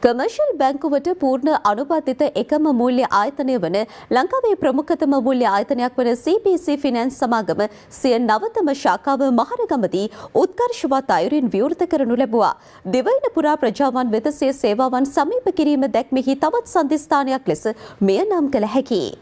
Commercial බැංකුවට පූර්ණ අනුබද්ධිත එකම මූල්‍ය ආයතනය වන ලංකාවේ ප්‍රමුඛතම මූල්‍ය ආයතනයක් වන CBC ෆිනෑන්ස් සමාගම සිය නවතම ශාඛාව මහරගමදී උත්කර්ෂවත් අයුරින් විවෘත කරනු ලැබුවා. දිවයින පුරා ප්‍රජාවන් වෙත සිය සේවාවන් සමීප කිරීම දැක්මෙහි තවත් සන්ධිස්ථානයක් ලෙස මෙය නම් කළ හැකියි.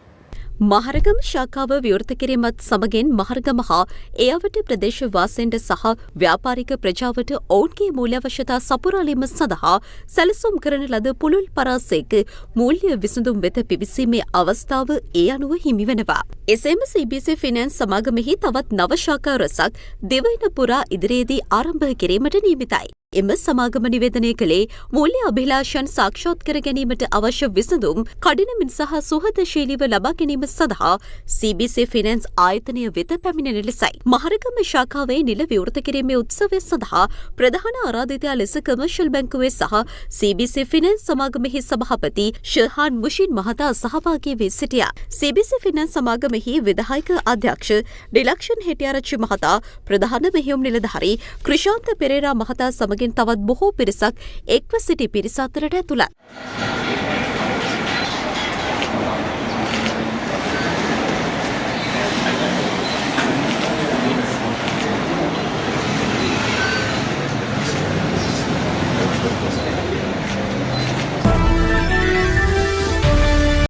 මහරගම ශාඛාව විවෘත කිරීමත් සමගින් මහරගම හා ඒ අවට ප්‍රදේශ වාසීන්ට සහ ව්‍යාපාරික ප්‍රජාවට ඔවුන්ගේ මූල්‍ය අවශ්‍යතා සපුරාලීම සඳහා සැලසුම් කරන ලද පුළුල් පරාසයක මූල්‍ය විසඳුම් වෙත පිවිසීමේ අවස්ථාව ඒ අනුව හිමි වෙනවා. එසේම CBC ෆිනෑන්ස් සමාගමෙහි තවත් නව ශාඛා රැසක් දිවයින පුරා ඉදිරියේදී ආරම්භ කිරීමට නියමිතයි. එම සමාගම නිවේදනය කළේ මූල්‍ය අභිලාෂයන් සාක්ෂාත් කර ගැනීමට අවශ්‍ය විසඳුම් කඩිනමින් සහ සුහදශීලීව ලබා ගැනීම සඳහා CBC ෆිනෑන්ස් ආයතනය වෙත පැමිණෙන ලෙසයි. මහරගම ශාඛාවේ නිල විවෘත කිරීමේ උත්සවය සඳහා ප්‍රධාන ආරාධිතයා ලෙස කමර්ෂල් බැංකුවේ සහ CBC ෆිනෑන්ස් සමාගමෙහි සභාපති ෂර්හාන් මුෂින් මහතා සහභාගී වී සිටියා. CBC ෆිනෑන්ස් සමාගමෙහි විධායක අධ්‍යක්ෂ ඩිලක්ෂන් හෙටිආරච්චි මහතා, ප්‍රධාන මෙහෙයුම් නිලධාරී ක්‍රිෂාන්ත පෙරේරා මහතා සමග තවත් බොහෝ පිරිසක් එක්ව සිටි පිරිස අතරට ඇතුළත්.